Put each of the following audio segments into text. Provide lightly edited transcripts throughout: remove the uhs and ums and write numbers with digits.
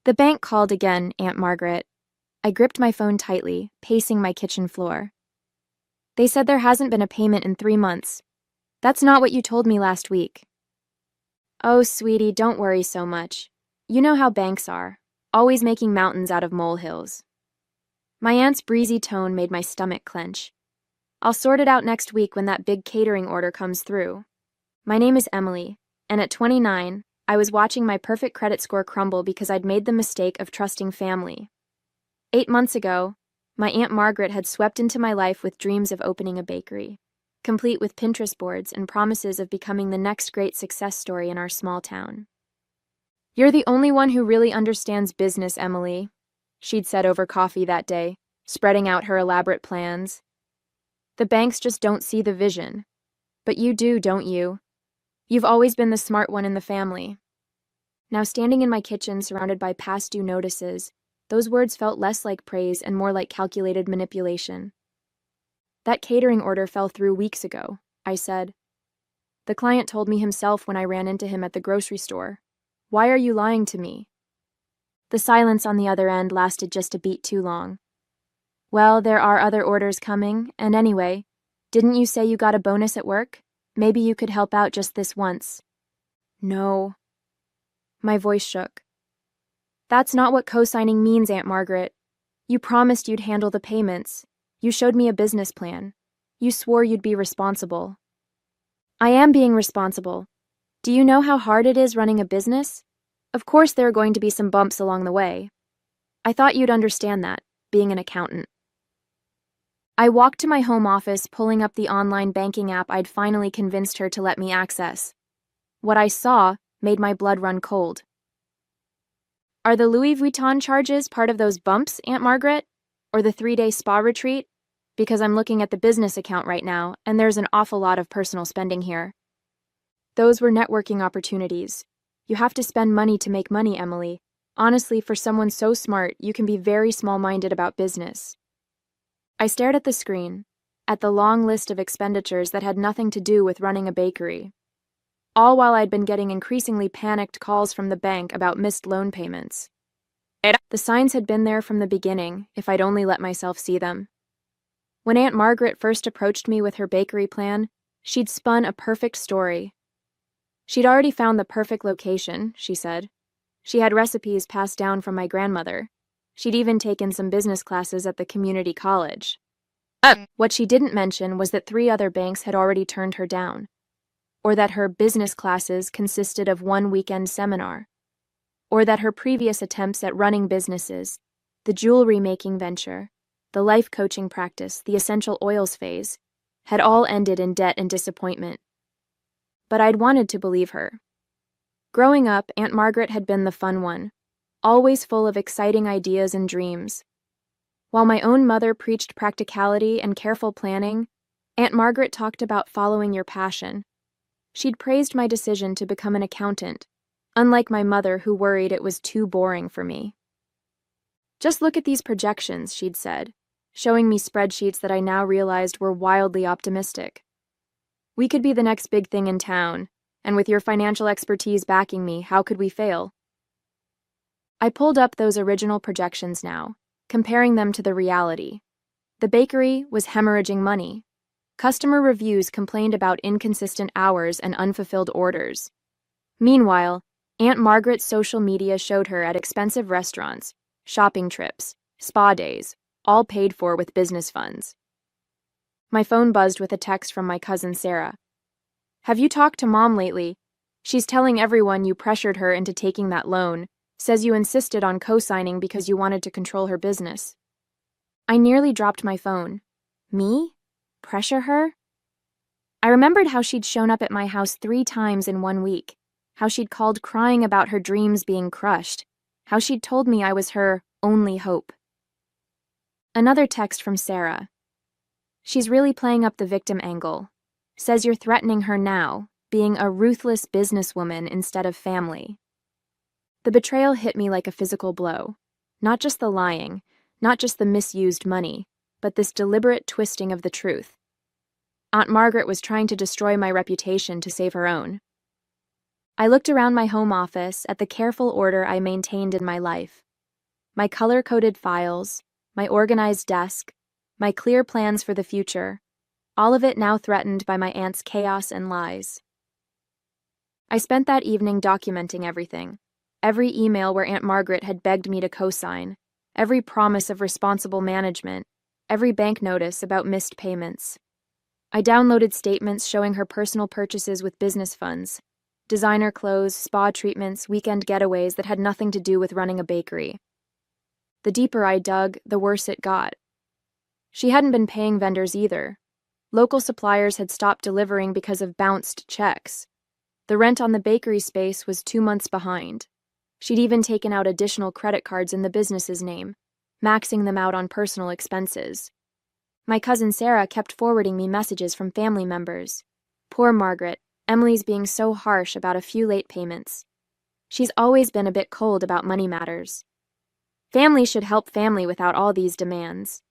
The bank called again, Aunt Margaret. I gripped my phone tightly, pacing my kitchen floor. They said there hasn't been a payment in 3 months. That's not what you told me last week. Oh, sweetie, don't worry so much. You know how banks are, always making mountains out of molehills. My aunt's breezy tone made my stomach clench. I'll sort it out next week when that big catering order comes through. My name is Emily, and at 29, I was watching my perfect credit score crumble because I'd made the mistake of trusting family. 8 months ago, my Aunt Margaret had swept into my life with dreams of opening a bakery, complete with Pinterest boards and promises of becoming the next great success story in our small town. "You're the only one who really understands business, Emily," she'd said over coffee that day, spreading out her elaborate plans. "The banks just don't see the vision. But you do, don't you? You've always been the smart one in the family." Now, standing in my kitchen surrounded by past due notices, those words felt less like praise and more like calculated manipulation. "That catering order fell through weeks ago," I said. "The client told me himself when I ran into him at the grocery store. Why are you lying to me?" The silence on the other end lasted just a beat too long. "Well, there are other orders coming, and anyway, didn't you say you got a bonus at work? Maybe you could help out just this once." "No." My voice shook. "That's not what co-signing means, Aunt Margaret. You promised you'd handle the payments. You showed me a business plan. You swore you'd be responsible." "I am being responsible. Do you know how hard it is running a business? Of course there are going to be some bumps along the way. I thought you'd understand that, being an accountant." I walked to my home office, pulling up the online banking app I'd finally convinced her to let me access. What I saw made my blood run cold. "Are the Louis Vuitton charges part of those bumps, Aunt Margaret? Or the 3-day spa retreat? Because I'm looking at the business account right now, and there's an awful lot of personal spending here." "Those were networking opportunities. You have to spend money to make money, Emily. Honestly, for someone so smart, you can be very small-minded about business." I stared at the screen, at the long list of expenditures that had nothing to do with running a bakery. All while I'd been getting increasingly panicked calls from the bank about missed loan payments. The signs had been there from the beginning, if I'd only let myself see them. When Aunt Margaret first approached me with her bakery plan, she'd spun a perfect story. She'd already found the perfect location, she said. She had recipes passed down from my grandmother. She'd even taken some business classes at the community college. What she didn't mention was that 3 other banks had already turned her down, or that her business classes consisted of 1 weekend seminar, or that her previous attempts at running businesses, the jewelry-making venture, the life coaching practice, the essential oils phase, had all ended in debt and disappointment. But I'd wanted to believe her. Growing up, Aunt Margaret had been the fun one, always full of exciting ideas and dreams. While my own mother preached practicality and careful planning, Aunt Margaret talked about following your passion. She'd praised my decision to become an accountant, unlike my mother who worried it was too boring for me. "Just look at these projections," she'd said, showing me spreadsheets that I now realized were wildly optimistic. "We could be the next big thing in town, and with your financial expertise backing me, how could we fail?" I pulled up those original projections now, comparing them to the reality. The bakery was hemorrhaging money. Customer reviews complained about inconsistent hours and unfulfilled orders. Meanwhile, Aunt Margaret's social media showed her at expensive restaurants, shopping trips, spa days, all paid for with business funds. My phone buzzed with a text from my cousin Sarah. "Have you talked to Mom lately? She's telling everyone you pressured her into taking that loan. Says you insisted on co-signing because you wanted to control her business." I nearly dropped my phone. Me? Pressure her? I remembered how she'd shown up at my house 3 times in 1 week, how she'd called crying about her dreams being crushed, how she'd told me I was her only hope. Another text from Sarah. "She's really playing up the victim angle. Says you're threatening her now, being a ruthless businesswoman instead of family." The betrayal hit me like a physical blow. Not just the lying, not just the misused money, but this deliberate twisting of the truth. Aunt Margaret was trying to destroy my reputation to save her own. I looked around my home office at the careful order I maintained in my life. My color-coded files, my organized desk, my clear plans for the future, all of it now threatened by my aunt's chaos and lies. I spent that evening documenting everything. Every email where Aunt Margaret had begged me to co-sign, every promise of responsible management, every bank notice about missed payments. I downloaded statements showing her personal purchases with business funds, designer clothes, spa treatments, weekend getaways that had nothing to do with running a bakery. The deeper I dug, the worse it got. She hadn't been paying vendors either. Local suppliers had stopped delivering because of bounced checks. The rent on the bakery space was 2 months behind. She'd even taken out additional credit cards in the business's name, maxing them out on personal expenses. My cousin Sarah kept forwarding me messages from family members. Poor Margaret, Emily's being so harsh about a few late payments. She's always been a bit cold about money matters. Family should help family without all these demands.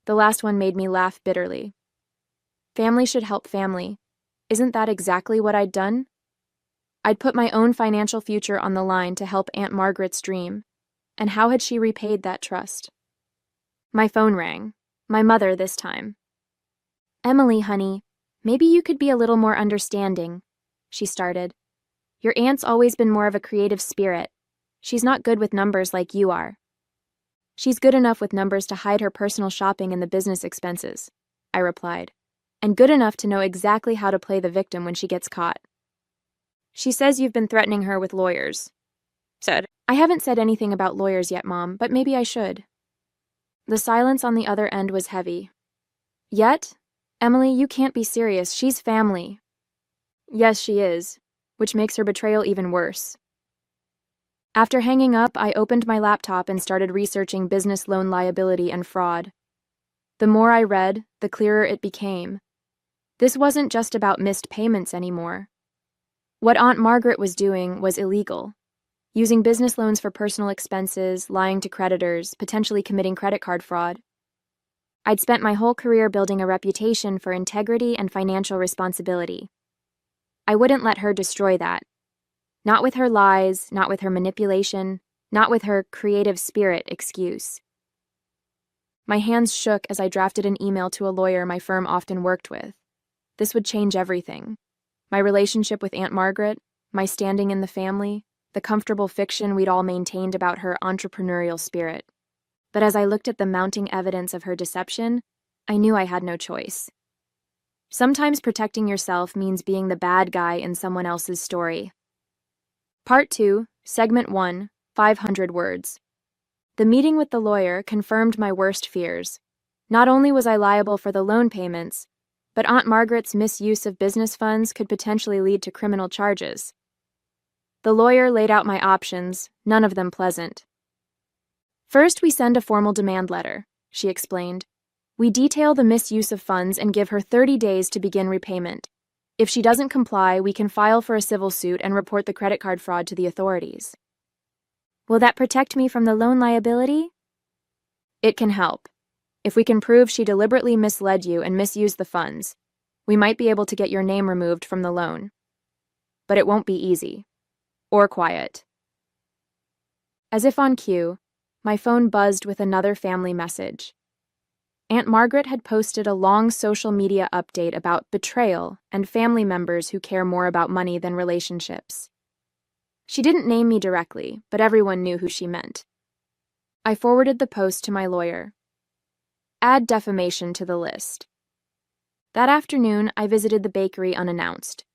The last one made me laugh bitterly. Family should help family. Isn't that exactly what I'd done? I'd put my own financial future on the line to help Aunt Margaret's dream. And how had she repaid that trust? My phone rang. My mother this time. "Emily, honey, maybe you could be a little more understanding," she started. "Your aunt's always been more of a creative spirit. She's not good with numbers like you are." "She's good enough with numbers to hide her personal shopping and the business expenses," I replied, "and good enough to know exactly how to play the victim when she gets caught." "She says you've been threatening her with lawyers." "I haven't said anything about lawyers yet, Mom, but maybe I should." The silence on the other end was heavy. "Yet? Emily, you can't be serious. She's family." "Yes, she is, which makes her betrayal even worse." After hanging up, I opened my laptop and started researching business loan liability and fraud. The more I read, the clearer it became. This wasn't just about missed payments anymore. What Aunt Margaret was doing was illegal. Using business loans for personal expenses, lying to creditors, potentially committing credit card fraud. I'd spent my whole career building a reputation for integrity and financial responsibility. I wouldn't let her destroy that. Not with her lies, not with her manipulation, not with her creative spirit excuse. My hands shook as I drafted an email to a lawyer my firm often worked with. This would change everything. My relationship with Aunt Margaret, my standing in the family, the comfortable fiction we'd all maintained about her entrepreneurial spirit. But as I looked at the mounting evidence of her deception, I knew I had no choice. Sometimes protecting yourself means being the bad guy in someone else's story. Part 2, Segment 1, 500 words. The meeting with the lawyer confirmed my worst fears. Not only was I liable for the loan payments, but Aunt Margaret's misuse of business funds could potentially lead to criminal charges. The lawyer laid out my options, none of them pleasant. "First, we send a formal demand letter," she explained. "We detail the misuse of funds and give her 30 days to begin repayment. If she doesn't comply, we can file for a civil suit and report the credit card fraud to the authorities." "Will that protect me from the loan liability?" "It can help. If we can prove she deliberately misled you and misused the funds, we might be able to get your name removed from the loan. But it won't be easy. Or quiet." As if on cue, my phone buzzed with another family message. Aunt Margaret had posted a long social media update about betrayal and family members who care more about money than relationships. She didn't name me directly, but everyone knew who she meant. I forwarded the post to my lawyer. Add defamation to the list. That afternoon, I visited the bakery unannounced.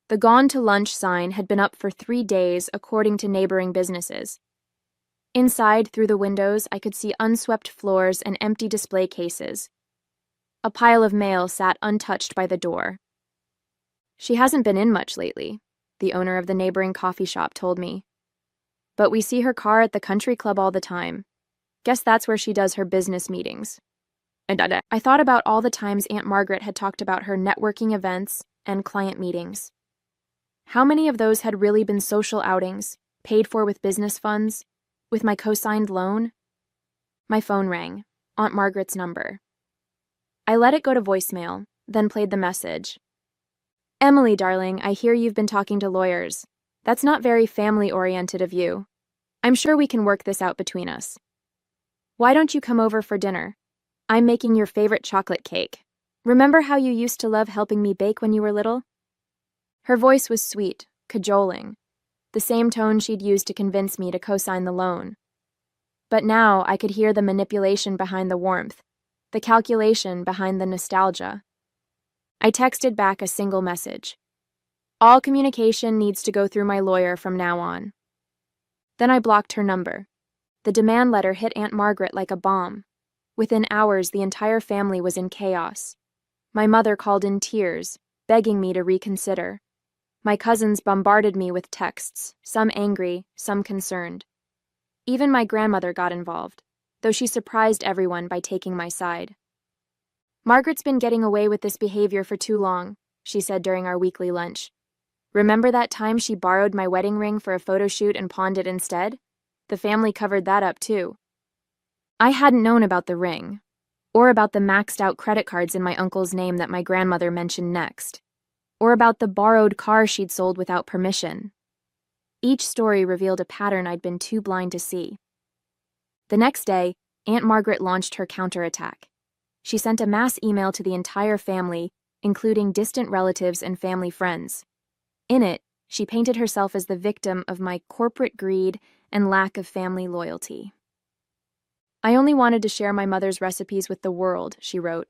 The "Gone to Lunch" sign had been up for 3 days, according to neighboring businesses. Inside, through the windows, I could see unswept floors and empty display cases. A pile of mail sat untouched by the door. "She hasn't been in much lately," the owner of the neighboring coffee shop told me. "But we see her car at the country club all the time. Guess that's where she does her business meetings." And I thought about all the times Aunt Margaret had talked about her networking events and client meetings. How many of those had really been social outings, paid for with business funds, with my co-signed loan? My phone rang, Aunt Margaret's number. I let it go to voicemail, then played the message. Emily, darling, I hear you've been talking to lawyers. That's not very family-oriented of you. I'm sure we can work this out between us. Why don't you come over for dinner? I'm making your favorite chocolate cake. Remember how you used to love helping me bake when you were little? Her voice was sweet, cajoling, the same tone she'd used to convince me to co-sign the loan. But now I could hear the manipulation behind the warmth, the calculation behind the nostalgia. I texted back a single message. All communication needs to go through my lawyer from now on. Then I blocked her number. The demand letter hit Aunt Margaret like a bomb. Within hours, the entire family was in chaos. My mother called in tears, begging me to reconsider. My cousins bombarded me with texts, some angry, some concerned. Even my grandmother got involved, though she surprised everyone by taking my side. Margaret's been getting away with this behavior for too long, she said during our weekly lunch. Remember that time she borrowed my wedding ring for a photo shoot and pawned it instead? The family covered that up too. I hadn't known about the ring, or about the maxed-out credit cards in my uncle's name that my grandmother mentioned next, or about the borrowed car she'd sold without permission. Each story revealed a pattern I'd been too blind to see. The next day, Aunt Margaret launched her counterattack. She sent a mass email to the entire family, including distant relatives and family friends. In it, she painted herself as the victim of my corporate greed and lack of family loyalty. I only wanted to share my mother's recipes with the world, she wrote.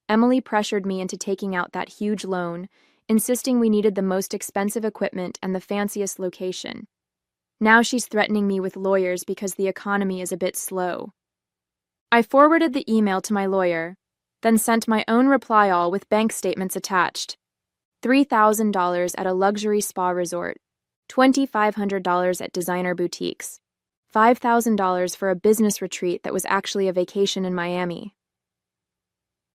Emily pressured me into taking out that huge loan, insisting we needed the most expensive equipment and the fanciest location. Now she's threatening me with lawyers because the economy is a bit slow. I forwarded the email to my lawyer, then sent my own reply all with bank statements attached. $3,000 at a luxury spa resort, $2,500 at designer boutiques, $5,000 for a business retreat that was actually a vacation in Miami.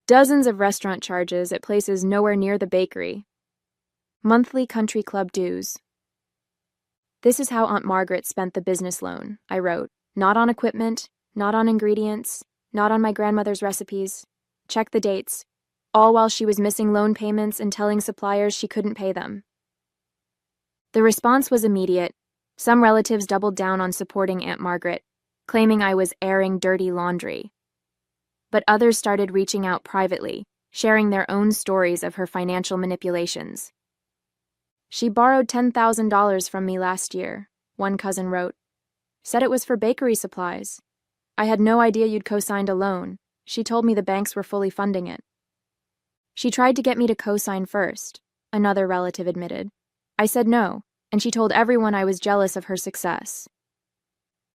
Dozens of restaurant charges at places nowhere near the bakery. Monthly country club dues. This is how Aunt Margaret spent the business loan, I wrote. Not on equipment, not on ingredients, not on my grandmother's recipes. Check the dates. All while she was missing loan payments and telling suppliers she couldn't pay them. The response was immediate. Some relatives doubled down on supporting Aunt Margaret, claiming I was airing dirty laundry. But others started reaching out privately, sharing their own stories of her financial manipulations. She borrowed $10,000 from me last year, one cousin wrote. Said it was for bakery supplies. I had no idea you'd co-signed a loan. She told me the banks were fully funding it. She tried to get me to co-sign first, another relative admitted. I said no, and she told everyone I was jealous of her success.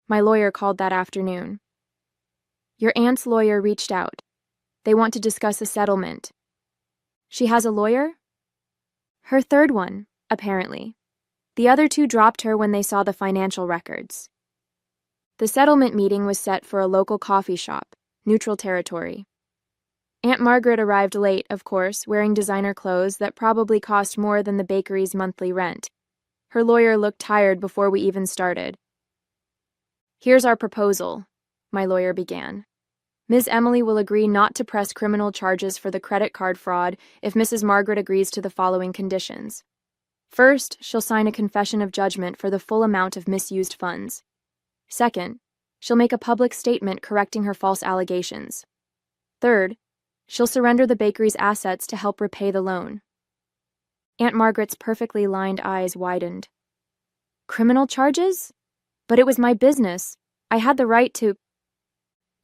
My lawyer called that afternoon. Your aunt's lawyer reached out. They want to discuss a settlement. She has a lawyer? Her third one, apparently. The other two dropped her when they saw the financial records. The settlement meeting was set for a local coffee shop, neutral territory. Aunt Margaret arrived late, of course, wearing designer clothes that probably cost more than the bakery's monthly rent. Her lawyer looked tired before we even started. Here's our proposal, my lawyer began. Ms. Emily will agree not to press criminal charges for the credit card fraud if Mrs. Margaret agrees to the following conditions. First, she'll sign a confession of judgment for the full amount of misused funds. Second, she'll make a public statement correcting her false allegations. Third, she'll surrender the bakery's assets to help repay the loan. Aunt Margaret's perfectly lined eyes widened. Criminal charges? But it was my business. I had the right to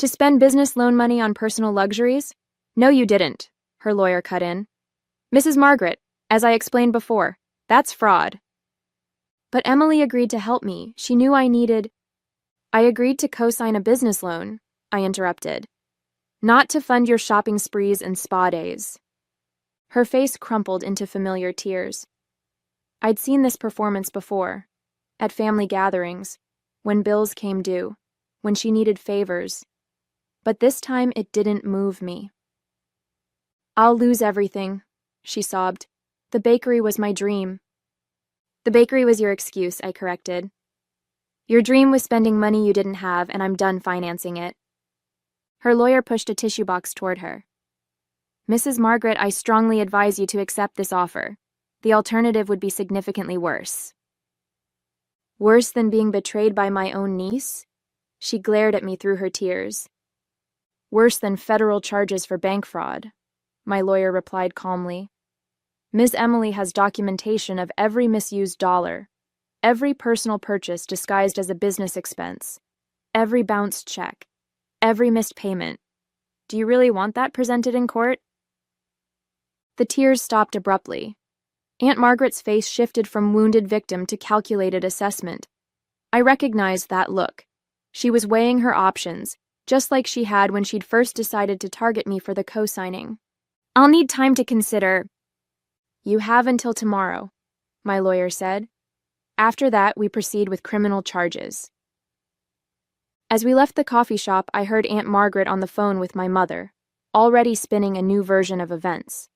spend business loan money on personal luxuries? No, you didn't, her lawyer cut in. Mrs. Margaret, as I explained before, that's fraud. But Emily agreed to help me. She knew I needed... I agreed to co-sign a business loan, I interrupted. Not to fund your shopping sprees and spa days. Her face crumpled into familiar tears. I'd seen this performance before, at family gatherings, when bills came due, when she needed favors. But this time it didn't move me. I'll lose everything, she sobbed. The bakery was my dream. The bakery was your excuse, I corrected. Your dream was spending money you didn't have, and I'm done financing it. Her lawyer pushed a tissue box toward her. Mrs. Margaret, I strongly advise you to accept this offer. The alternative would be significantly worse. Worse than being betrayed by my own niece? She glared at me through her tears. Worse than federal charges for bank fraud, my lawyer replied calmly. Ms. Emily has documentation of every misused dollar, every personal purchase disguised as a business expense, every bounced check, every missed payment. Do you really want that presented in court? The tears stopped abruptly. Aunt Margaret's face shifted from wounded victim to calculated assessment. I recognized that look. She was weighing her options, just like she had when she'd first decided to target me for the co-signing. I'll need time to consider. You have until tomorrow, my lawyer said. After that, we proceed with criminal charges. As we left the coffee shop, I heard Aunt Margaret on the phone with my mother, already spinning a new version of events.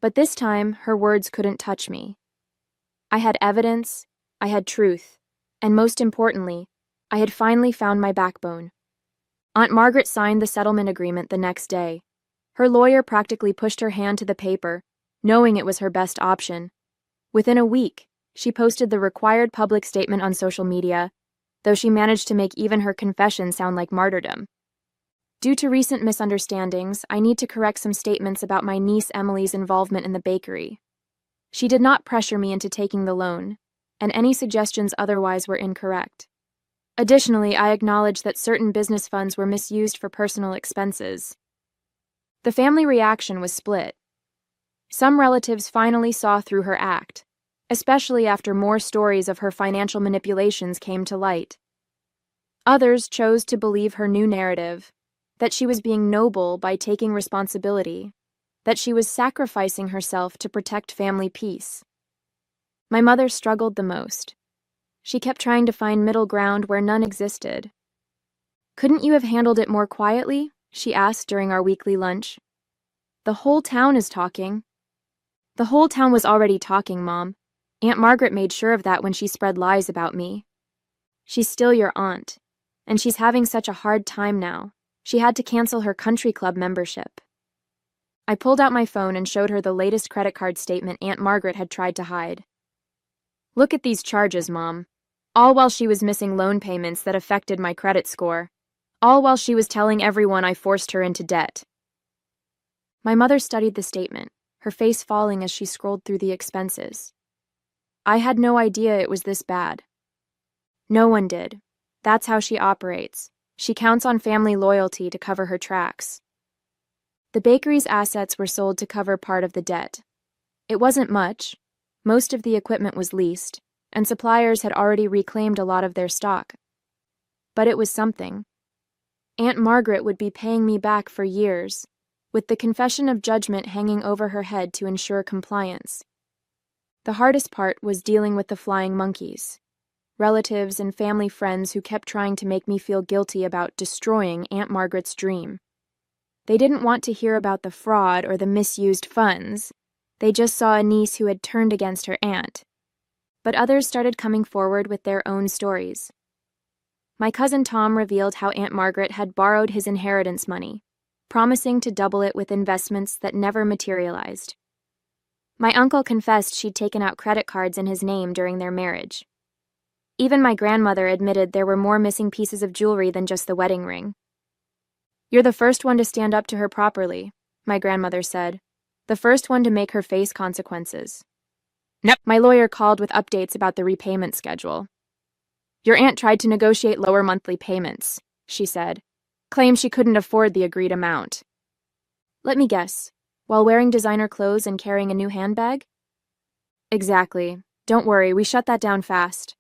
But this time, her words couldn't touch me. I had evidence, I had truth, and most importantly, I had finally found my backbone. Aunt Margaret signed the settlement agreement the next day. Her lawyer practically pushed her hand to the paper, knowing it was her best option. Within a week, she posted the required public statement on social media, though she managed to make even her confession sound like martyrdom. Due to recent misunderstandings, I need to correct some statements about my niece Emily's involvement in the bakery. She did not pressure me into taking the loan, and any suggestions otherwise were incorrect. Additionally, I acknowledge that certain business funds were misused for personal expenses. The family reaction was split. Some relatives finally saw through her act, especially after more stories of her financial manipulations came to light. Others chose to believe her new narrative, that she was being noble by taking responsibility, that she was sacrificing herself to protect family peace. My mother struggled the most. She kept trying to find middle ground where none existed. Couldn't you have handled it more quietly? She asked during our weekly lunch. The whole town is talking. The whole town was already talking, Mom. Aunt Margaret made sure of that when she spread lies about me. She's still your aunt, and she's having such a hard time now. She had to cancel her country club membership. I pulled out my phone and showed her the latest credit card statement Aunt Margaret had tried to hide. Look at these charges, Mom. All while she was missing loan payments that affected my credit score. All while she was telling everyone I forced her into debt. My mother studied the statement, her face falling as she scrolled through the expenses. I had no idea it was this bad. No one did. That's how she operates. She counts on family loyalty to cover her tracks. The bakery's assets were sold to cover part of the debt. It wasn't much. Most of the equipment was leased, and suppliers had already reclaimed a lot of their stock. But it was something. Aunt Margaret would be paying me back for years, with the confession of judgment hanging over her head to ensure compliance. The hardest part was dealing with the flying monkeys. Relatives and family friends who kept trying to make me feel guilty about destroying Aunt Margaret's dream. They didn't want to hear about the fraud or the misused funds. They just saw a niece who had turned against her aunt. But others started coming forward with their own stories. My cousin Tom revealed how Aunt Margaret had borrowed his inheritance money, promising to double it with investments that never materialized. My uncle confessed she'd taken out credit cards in his name during their marriage. Even my grandmother admitted there were more missing pieces of jewelry than just the wedding ring. You're the first one to stand up to her properly, my grandmother said. The first one to make her face consequences. Nope. My lawyer called with updates about the repayment schedule. Your aunt tried to negotiate lower monthly payments, she said. Claimed she couldn't afford the agreed amount. Let me guess, while wearing designer clothes and carrying a new handbag? Exactly. Don't worry, we shut that down fast.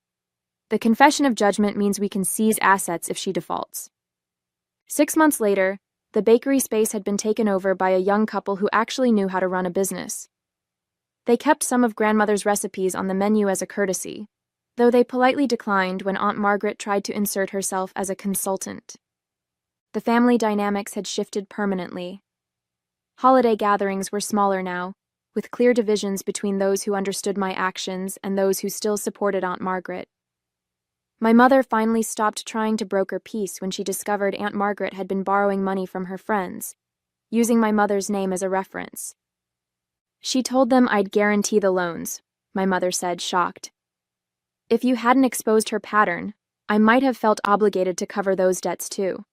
The confession of judgment means we can seize assets if she defaults. 6 months later, the bakery space had been taken over by a young couple who actually knew how to run a business. They kept some of grandmother's recipes on the menu as a courtesy, though they politely declined when Aunt Margaret tried to insert herself as a consultant. The family dynamics had shifted permanently. Holiday gatherings were smaller now, with clear divisions between those who understood my actions and those who still supported Aunt Margaret. My mother finally stopped trying to broker peace when she discovered Aunt Margaret had been borrowing money from her friends, using my mother's name as a reference. She told them I'd guarantee the loans, my mother said, shocked. If you hadn't exposed her pattern, I might have felt obligated to cover those debts too.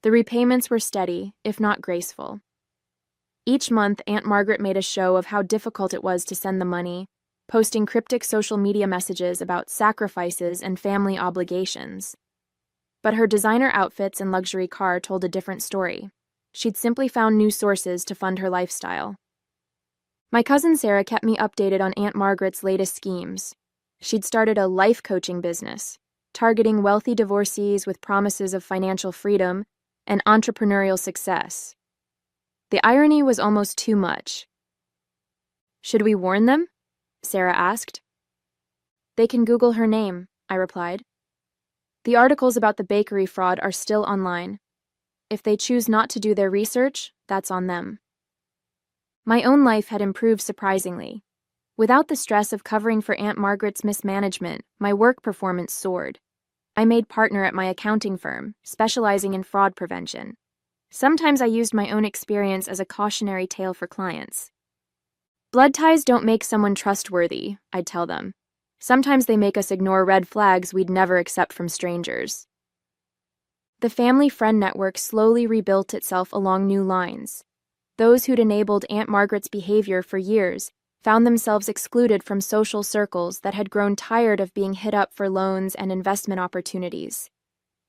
The repayments were steady, if not graceful. Each month, Aunt Margaret made a show of how difficult it was to send the money, posting cryptic social media messages about sacrifices and family obligations. But her designer outfits and luxury car told a different story. She'd simply found new sources to fund her lifestyle. My cousin Sarah kept me updated on Aunt Margaret's latest schemes. She'd started a life coaching business, targeting wealthy divorcees with promises of financial freedom and entrepreneurial success. The irony was almost too much. Should we warn them? Sarah asked. They can Google her name, I replied. The articles about the bakery fraud are still online. If they choose not to do their research, that's on them. My own life had improved surprisingly. Without the stress of covering for Aunt Margaret's mismanagement, my work performance soared. I made partner at my accounting firm, specializing in fraud prevention. Sometimes I used my own experience as a cautionary tale for clients. Blood ties don't make someone trustworthy, I'd tell them. Sometimes they make us ignore red flags we'd never accept from strangers. The family friend network slowly rebuilt itself along new lines. Those who'd enabled Aunt Margaret's behavior for years found themselves excluded from social circles that had grown tired of being hit up for loans and investment opportunities.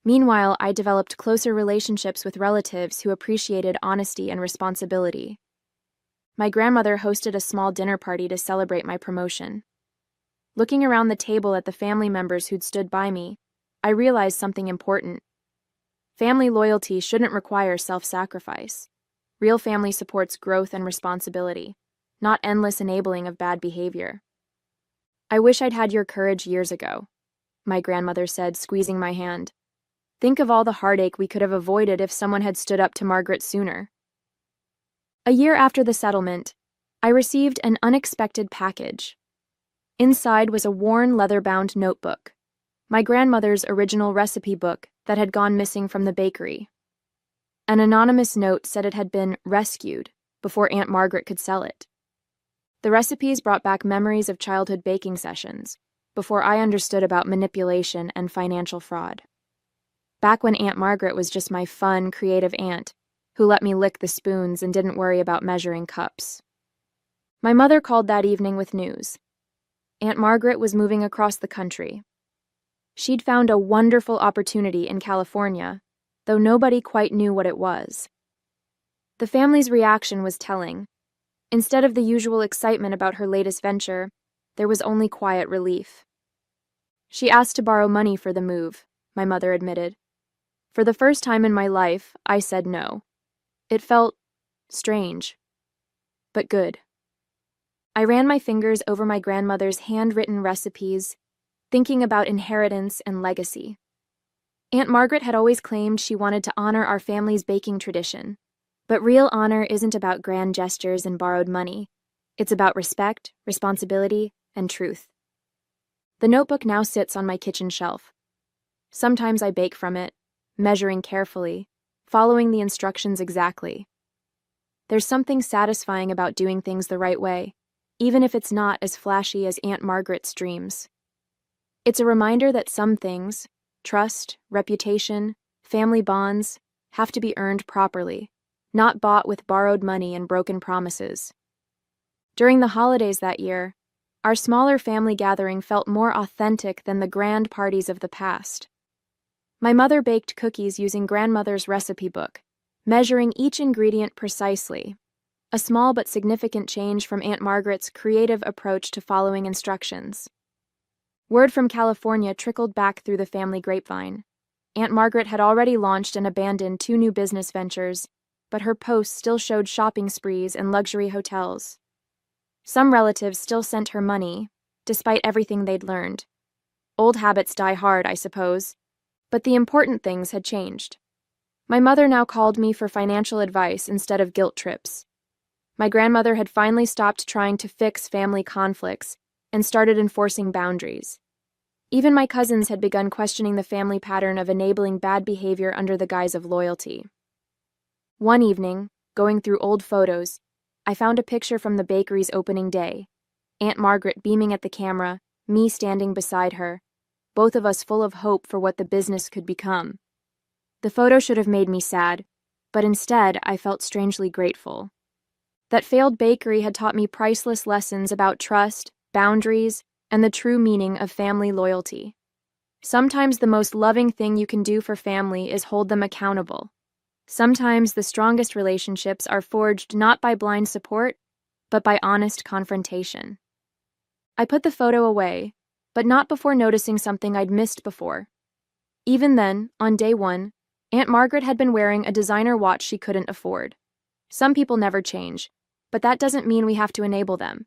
Meanwhile, I developed closer relationships with relatives who appreciated honesty and responsibility. My grandmother hosted a small dinner party to celebrate my promotion. Looking around the table at the family members who'd stood by me, I realized something important. Family loyalty shouldn't require self-sacrifice. Real family supports growth and responsibility, not endless enabling of bad behavior. I wish I'd had your courage years ago, my grandmother said, squeezing my hand. Think of all the heartache we could have avoided if someone had stood up to Margaret sooner. A year after the settlement, I received an unexpected package. Inside was a worn, leather-bound notebook, my grandmother's original recipe book that had gone missing from the bakery. An anonymous note said it had been rescued before Aunt Margaret could sell it. The recipes brought back memories of childhood baking sessions, before I understood about manipulation and financial fraud. Back when Aunt Margaret was just my fun, creative aunt, who let me lick the spoons and didn't worry about measuring cups. My mother called that evening with news. Aunt Margaret was moving across the country. She'd found a wonderful opportunity in California, though nobody quite knew what it was. The family's reaction was telling. Instead of the usual excitement about her latest venture, there was only quiet relief. She asked to borrow money for the move, my mother admitted. For the first time in my life, I said no. It felt strange, but good. I ran my fingers over my grandmother's handwritten recipes, thinking about inheritance and legacy. Aunt Margaret had always claimed she wanted to honor our family's baking tradition, but real honor isn't about grand gestures and borrowed money. It's about respect, responsibility, and truth. The notebook now sits on my kitchen shelf. Sometimes I bake from it, measuring carefully, following the instructions exactly. There's something satisfying about doing things the right way, even if it's not as flashy as Aunt Margaret's dreams. It's a reminder that some things, trust, reputation, family bonds, have to be earned properly, not bought with borrowed money and broken promises. During the holidays that year, our smaller family gathering felt more authentic than the grand parties of the past. My mother baked cookies using grandmother's recipe book, measuring each ingredient precisely, a small but significant change from Aunt Margaret's creative approach to following instructions. Word from California trickled back through the family grapevine. Aunt Margaret had already launched and abandoned 2 new business ventures, but her posts still showed shopping sprees and luxury hotels. Some relatives still sent her money, despite everything they'd learned. Old habits die hard, I suppose, but the important things had changed. My mother now called me for financial advice instead of guilt trips. My grandmother had finally stopped trying to fix family conflicts and started enforcing boundaries. Even my cousins had begun questioning the family pattern of enabling bad behavior under the guise of loyalty. One evening, going through old photos, I found a picture from the bakery's opening day. Aunt Margaret beaming at the camera, me standing beside her, both of us full of hope for what the business could become. The photo should have made me sad, but instead I felt strangely grateful. That failed bakery had taught me priceless lessons about trust, boundaries, and the true meaning of family loyalty. Sometimes the most loving thing you can do for family is hold them accountable. Sometimes the strongest relationships are forged not by blind support, but by honest confrontation. I put the photo away, but not before noticing something I'd missed before. Even then, on day one, Aunt Margaret had been wearing a designer watch she couldn't afford. Some people never change, but that doesn't mean we have to enable them.